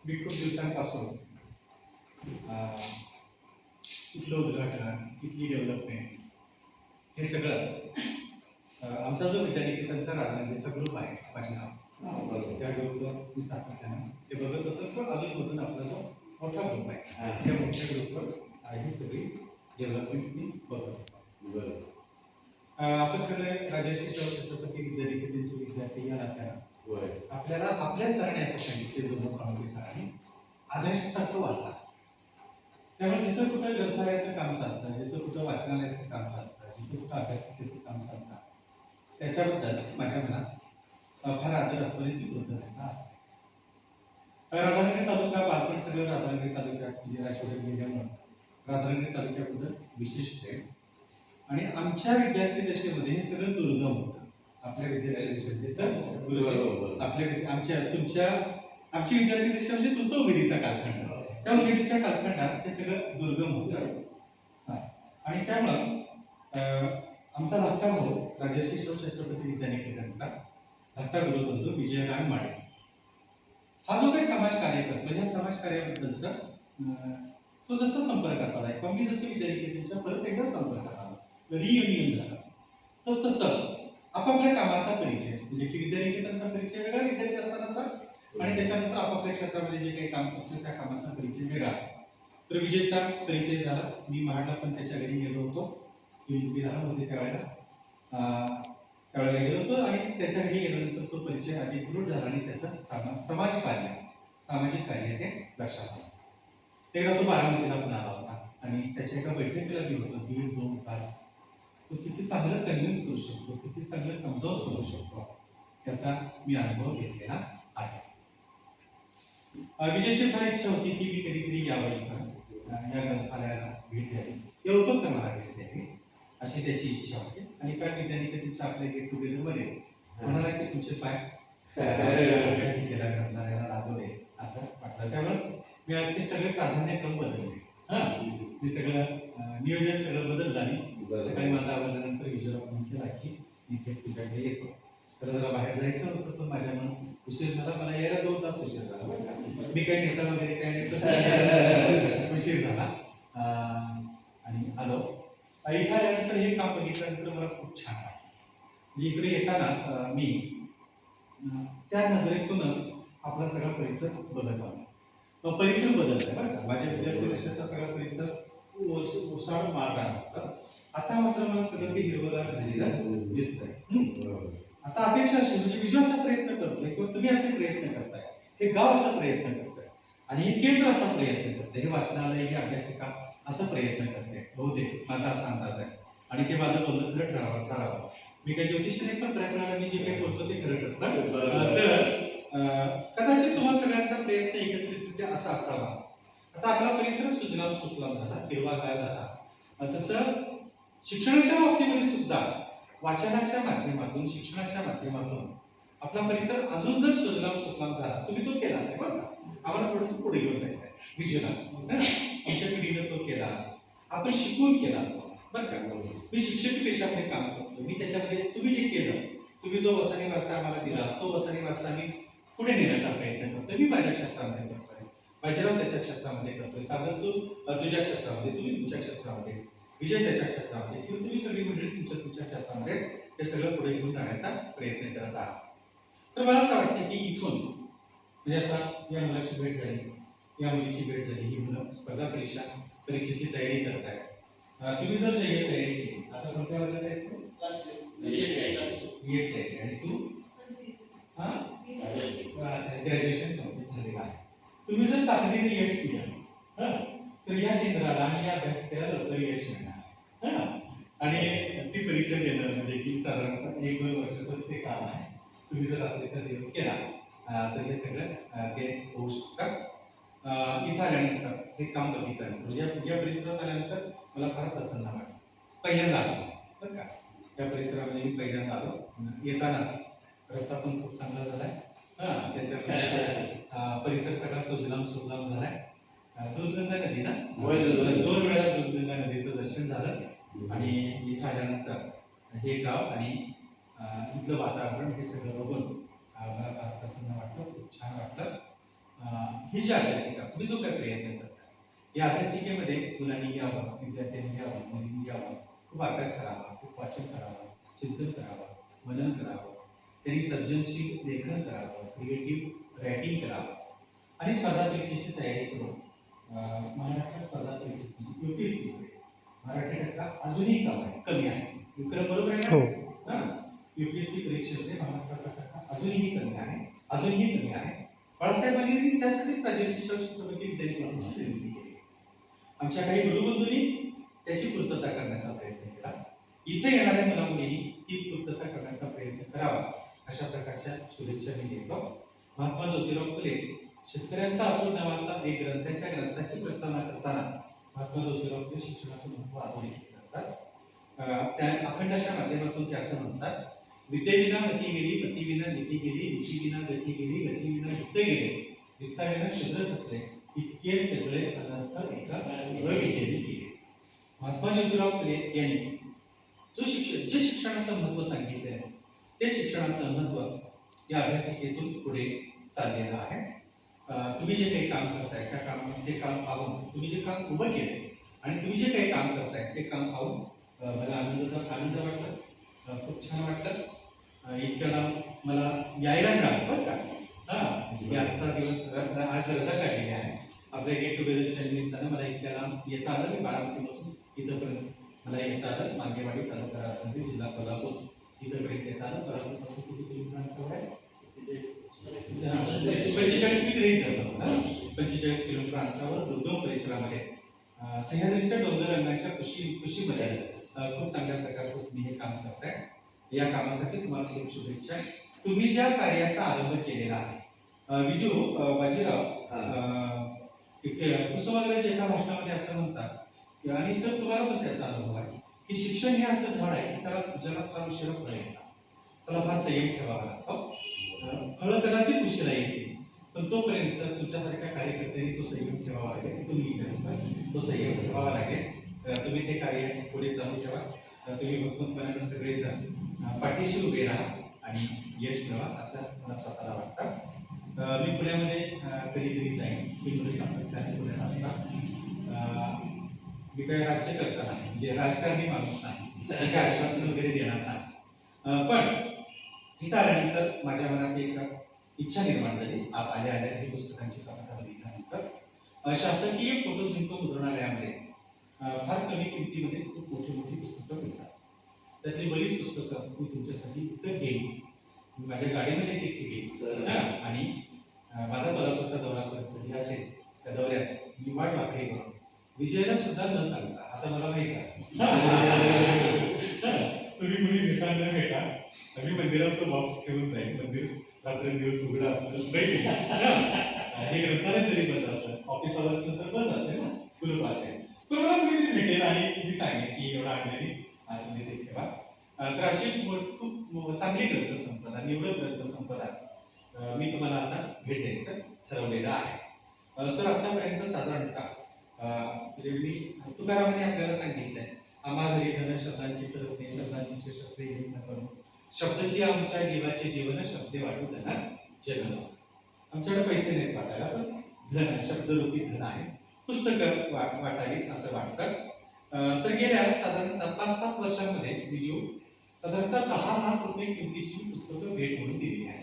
मी खूप दिवसांपासून इथलं उद्घाटन, इथली डेव्हलपमेंट हे सगळं आमचा जो विद्यानिकेतनचा राजनंदीचा ग्रुप आहे माझ्या त्या ग्रुपवर मी सातत्यानं हे बघत होतो किंवा अजूनमधून आपला जो मोठा ग्रुप आहे त्या मोठ्या ग्रुपवर ही सगळी डेव्हलपमेंट मी बघत होतो. आपण सगळे राजर्षी शाहू छत्रपती विद्यानिकेतनचे विद्यार्थी या नात्यानं आपल्याला आपल्या सरांनी असं सांगितले जुनं सावंगी सरांनी आदर्शासारखं वाचा. त्यामुळे जिथं कुठं ग्रंथालयाचं काम चालतं, जिथं कुठं वाचनालयाचं काम चालतं, जिथं कुठं अभ्यासिकेचं काम चालतं, त्याच्याबद्दल माझ्या मनात फार आदर असतो आणि ती कृतज्ञता असते. राधानगरी तालुका बालपण सगळं राधानगरी तालुक्यात विजयराजवाड्यात गेल्यामुळं राधानगरी तालुक्याबद्दल विशेष प्रेम आणि आमच्या विद्यार्थी दशेमध्ये हे सगळं दुर्गम होतं. आपल्या विद्यार्थी दशेमध्ये आमची विद्यार्थी दशा म्हणजे तुमचा उमेदीचा कालखंड. त्या उमेदीच्या कालखंडात हे सगळं दुर्गम होतं आणि त्यामुळं आमचा धाकटा भाऊ राजर्षी शाहू छत्रपती विद्यानिकेतनचा धाकटा गुरुबंधू विजय माळे हा जो काही समाज कार्य करतो, या समाज कार्याबद्दलचा तो जसा संपर्कात आला किंवा मी जसं विद्यानिकेतनच्या परत एकदा संपर्कात आला, रियुनियन झाला, तसं आपापल्या कामाचा परिचय म्हणजे की विद्यानिकेतनचा परिचय वेगळा विद्यार्थी असतानाचा आणि त्याच्यानंतर आपापल्या क्षेत्रामध्ये जे काही काम करतो त्या कामाचा परिचय वेगळा. तर विजयचा परिचय झाला. मी महाडला पण त्याच्या घरी गेलो होतो, मी लहान होते त्यावेळेला गेलो होतो आणि त्याच्या घरी गेल्यानंतर तो परिचय अधिक दृढ झाला आणि त्याचं सामाजिक कार्य ते लक्षात आलं. एकदा तो बारामतीला पण आला होता आणि त्याच्या एका बैठकीला मी होतो 1-2 तास. तो किती चांगलं कन्व्हिन्स करू शकतो, किती चांगलं समजावून सांगू शकतो याचा मी अनुभव घेतलेला आहे. विजयची फार इच्छा होती की मी कधीतरी यावं इकडं, या ग्रंथालयाला भेट द्यावी, या उपक्रमाला भेट द्यावी अशी त्याची इच्छा होती. आणि काय विद्यानिकेतनच्या आपल्या गेट टुगेदरमध्ये म्हणाला की तुमचे पाय अभ्यासिकेला ग्रंथालयाला लागू दे असं वाटलं. त्यामुळे मी आजचे सगळे प्राधान्यक्रम बदलले. मी सगळं नियोजन सगळं बदललं आणि सकाळी माझा आवडल्यानंतर विजयला फोन केला की मी ते तुझ्याकडे येतो. तर जरा बाहेर जायचं होतं पण माझ्या मन उशीर झाला, मला यायला 2 तास उशीर झाला. मी काही नेता वगैरे काही नाही, उशीर झाला आणि आलो. इथं आल्यानंतर हे काम बघितल्यानंतर मला खूप छान वाटलं. म्हणजे इकडे येतानाच मी त्या नजरेतूनच आपला सगळा परिसर बदलत आला. परिसर बदललाय बरं का. माझ्या विद्यार्थी वर्षाचा सगळा परिसर ओसाड मारणार होता. आता मात्र मला सगळं ते हिरवगार झालेलं दिसतंय. आता अपेक्षा अशी म्हणजे विजय असा प्रयत्न करतोय किंवा तुम्ही असे प्रयत्न करताय, हे गाव असा प्रयत्न करतोय आणि हे केंद्र असा प्रयत्न करतंय, हे वाचनालय हे अभ्यासिका असं प्रयत्न करते बहुतेक माझा असा अंदाज आहे. आणि ते माझं बोलणं खरं ठरावं. मी काही ज्योतिषाने पण प्रयत्नाला मी जे काही बोलतो ते खरं ठरतं. तर कदाचित तुम्हाला सगळ्यांचा प्रयत्न एकत्रितरित्या असा असावा. आता आपला परिसर सुजलाम सुफलाम झाला, हिरवागार झाला. तसं शिक्षणाच्या बाबतीमध्ये सुद्धा वाचनाच्या माध्यमातून शिक्षणाच्या माध्यमातून आपला परिसर अजून जर सुजलाम सुफलाम झाला, तुम्ही तो केलाच आहे बरं का. आम्हाला थोडंसं पुढे घेऊन जायचं आहे विजयला, आमच्या पिढीनं तो केला, आपण शिकून केला बरं का. मी शिक्षक पेशामध्ये काम करतो. मी त्याच्यामध्ये तुम्ही जे केलं, तुम्ही जो वसानी वारसा आम्हाला दिला, तो वसानी वारसा मी पुढे नेण्याचा प्रयत्न करतोय. मी माझ्या क्षेत्रामध्ये करतोय, बाजीराव त्याच्या क्षेत्रामध्ये करतोय, सागर तू तुझ्या क्षेत्रामध्ये, तुम्ही तुमच्या क्षेत्रामध्ये, विजय त्याच्या क्षेत्रामध्ये किंवा तुम्ही सगळी मंडळी तुमच्या क्षेत्रामध्ये ते सगळं पुढे घेऊन जाण्याचा प्रयत्न करत आहात. तर मला असं वाटतं की इथून म्हणजे आता या मुलाची भेट झाली, या मुलीची भेट झाली, ही मुलं स्पर्धा परीक्षेची तयारी करताय. तुम्ही जर जे तयारी केली, आता कोणत्या वर्गात जायचं? आणि तू ग्रॅज्युएशन कंप्लीट झालेलं आहे. तुम्ही जर तातडीने यश केलं तर या केंद्राला आणि या अभ्यासिकेला लवकर यश मिळणार आणि ती परीक्षा देणं म्हणजे की साधारणतः 1-2 वर्षाचंच ते काम आहे. तुम्ही जर रात्रीचा दिवस केला तर हे सगळं ते होऊ शकतं. इथं आल्यानंतर हे काम बघितल्यानंतर म्हणजे या परिसरात आल्यानंतर मला फार प्रसन्न वाटलं. पहिल्यांदा आलो बरं का. या परिसरामध्ये मी पहिल्यांदा आलो. येतानाच रस्ता पण खूप चांगला झाला आहे. त्याच्या परिसर सगळा सुजलाम सुफलाम झाला आहे. दूधगंगा नदी ना, 2 वेळा दूधगंगा नदीचं दर्शन झालं आणि इथं आल्यानंतर हे गाव आणि इथलं वातावरण हे सगळं बघून मला फार प्रसन्न वाटलं, खूप छान वाटलं. ही जी अभ्यासिका तुम्ही जो काही प्रयत्न करता या अभ्यासिकेमध्ये मुलांनी यावं, विद्यार्थ्यांनी यावं, मुलींनी यावं, खूप अभ्यास करावा, खूप वाचन करावं, चिंतन करावं, मनन करावं, त्यांनी सर्जनशील लेखन करावं, क्रिएटिव्ह रायटिंग करावं आणि स्पर्धा परीक्षेची तयारी करून महाराष्ट्र स्पर्धा परीक्षेची UPSC मध्ये मराठी टक्का अजूनही कमी आहे. विक्रम बरोबर आहे ना? UPSC परीक्षेमध्ये महाराष्ट्राचा टक्का अजूनही कमी आहे. बाळासाहेबांनी त्यासाठी प्रादेशिक शिक्षक छत्रपती विद्यापीठाची निर्मिती केली. आमच्या काही गुरुबंधूंनी त्याची पूर्तता करण्याचा प्रयत्न केला. इथे येणाऱ्या मुला मुलींनी ती पूर्तता करण्याचा प्रयत्न करावा अशा प्रकारच्या शुभेच्छा मी देतो. महात्मा ज्योतिराव फुले शेतकऱ्यांचा असूड नावाचा एक ग्रंथ आहे. त्या ग्रंथाची प्रस्तावना करताना महात्मा ज्योतिराव फुले शिक्षणाचं महत्त्व अधोरेखित करतात. त्या अखंडाच्या माध्यमातून ते असं म्हणतात, विद्येविना मती गेली, मतीविना नीती गेली, नीतीविना गती गेली, गतीविना युद्ध गेले, युद्धाविना शूद्र खचले, इतके सगळे अनर्थ एका अविद्येने केले. महात्मा ज्योतिराव फुले यांनी जे शिक्षणाचं महत्त्व सांगितले आहे ते शिक्षणाचं महत्त्व या अभ्यासिकेतून पुढे चाललेलं आहे. तुम्ही जे काही काम करताय त्या ते काम पाहून तुम्ही जे काम उभं केलंय आणि तुम्ही जे काही काम करताय ते काम पाहून मला आनंद वाटला, खूप छान वाटलं. इतक्या लांब मला यायला मिळालं बरं का. मी आजचा दिवस आज रजा काढलेली आहे. आपल्या गेट टुगेदरच्या निमित्तानं मला इतक्या लांब येता आलं. मी बारामतीपासून इथंपर्यंत मला येता आलं. मांगेवाडी तालुका राजगंज जिल्हा कोल्हापूर इथंपर्यंत येता आलं. कोल्हापूरपासून किती किलोमीटर अंतर आहे? 45 मी गृहीत धरलं. 45 किलोमीटर अंतरावर दुर्गम परिसरामध्ये सह्याद्रीच्या डोंगर रंगाच्या कुशीमध्ये खूप चांगल्या प्रकारचं तुम्ही हे काम करताय. या कामासाठी तुम्हाला खूप शुभेच्छा. तुम्ही ज्या कार्याचा आरंभ केलेला आहे, विजू बाजीराव कुसुमाग्रज एका भाषणामध्ये असं म्हणतात की, आणि सर तुम्हाला पण त्याचा अनुभव आहे की शिक्षण हे असं झाड आहे की त्याला ज्याला फार उशिरा फळं येतात, त्याला फार संयम ठेवावा लागतो. फळं कदाचित उशिरा येते पण तोपर्यंत तुमच्यासारख्या कार्यकर्त्यांनी तो संयम ठेवावा लागेल. तुम्ही तो संयम ठेवावा लागेल. तुम्ही ते कार्य पुढे चालू ठेवा. तुम्ही भक्कमपणानं सगळेजण पाठीशी उभे राहा आणि यश मिळवा असं मला स्वतःला वाटतं. मी पुण्यामध्ये कधीतरी जाईन. मी पुढे सातत्याने पुण्यात असता. मी काही राज्यकर्ता नाही, म्हणजे राजकारणी माणूस नाही, काही आश्वासन वगैरे देणार नाही. पण इथं आल्यानंतर माझ्या मनात एक इच्छा निर्माण झाली. आल्या ही पुस्तकांची कथा बघितल्यानंतर शासकीय फोटो झिंको मुद्रणालयामध्ये फार कमी किमतीमध्ये खूप मोठी पुस्तकं मिळतात. त्यातली बरीच पुस्तकं मी तुमच्यासाठी विकत घेईन. माझ्या गाडीमध्ये देखील घेईन आणि माझा कोल्हापूरचा दौरा परत कधी असेल त्या दौऱ्यात मी वाट वाकडी करून विजयला सुद्धा न सांगता, आता मला माहिती आहे तुम्ही कुणी भेटा न भेटा, आम्ही मंदिरात तो बॉक्स ठेवून जाईल. मंदिर रात्रंदिवस उघडं असतं नाही, हे ग्रंथालय जरी बंद असतं, ऑफिस आवर्स नंतर बंद असेल ना, कुलूप असेल, तर मला कुणीतरी भेटेल आणि मी सांगेन की एवढा आणलेली तुम्ही ते ठेवा. तर अशी खूप चांगली ग्रंथसंपदा, निवडक ग्रंथसंपदा मी तुम्हाला आता भेट द्यायचं ठरवलेलं आहे. सर आतापर्यंत साधारणतः म्हणजे मी तुकारामाने आपल्याला सांगितलंय, आम्हा घरी धन शब्दांची सरपणे, शब्दांची शस्त्रे घेत न करून, शब्दाची आमच्या जीवाचे जीवन शब्दे वाटू धना जगन. आमच्याकडे पैसे नाहीत वाटायला, पण धन शब्दरूपी धन आहे, पुस्तकं वाटावी असं वाटतं. तर गेल्या साधारणतः 5-7 वर्षांमध्ये विजू साधारणतः 10 लाख रुपये किमतीची पुस्तकं भेट म्हणून दिलेली आहे.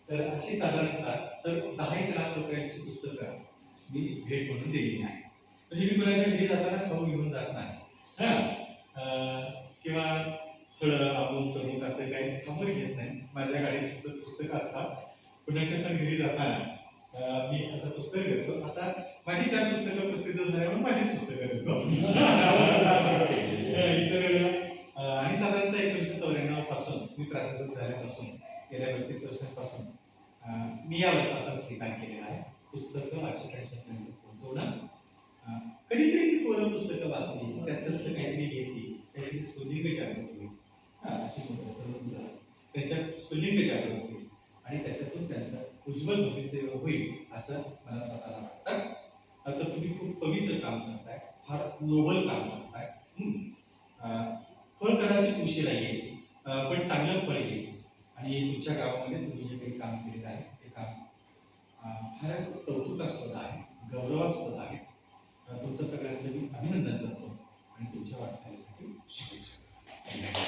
तर अशी साधारणतः सर 10 लाख रुपयांची पुस्तकं मी भेट म्हणून दिलेली आहे. म्हणजे मी कोणाच्या घरी जाताना खाऊ घेऊन जात नाही किंवा फळं अमुक तमुक असं काही खबर घेत नाही. माझ्या गाडीत पुस्तकं असतात. कुणाच्या पण घरी जाताना मी असं पुस्तक घेतो. आता माझी 4 पुस्तकं प्रसिद्ध झाल्यामुळे माझीच पुस्तकं घेतो इतर वेळेला. आणि साधारणतः 1994 पासून मी प्राध्यापक झाल्यापासून गेल्या 32 वर्षांपासून मी या व्रताचा स्वीकार केलेला आहे. पुस्तकं वाचकांच्यापर्यंत पोहोचवणं. कधीतरी ती पोरं पुस्तकं वाचली, त्यातलं काहीतरी घेतली, काहीतरी स्फुल्लिंग जागृत होईल, त्याच्यात स्फुल्लिंग जागृत होईल आणि त्याच्यातून त्यांचं उज्ज्वल भवितव्य होईल असं मला स्वतःला वाटतं. तर तुम्ही खूप पवित्र काम करताय, फार नोबल काम करताय. फळ कदाचित उशिरा येईल पण चांगलं फळ येईल. आणि तुमच्या गावामध्ये तुम्ही जे काही काम केलेलं आहे ते काम फारच कौतुकास्पद आहे, गौरवास्पद आहे. तुमचं सगळं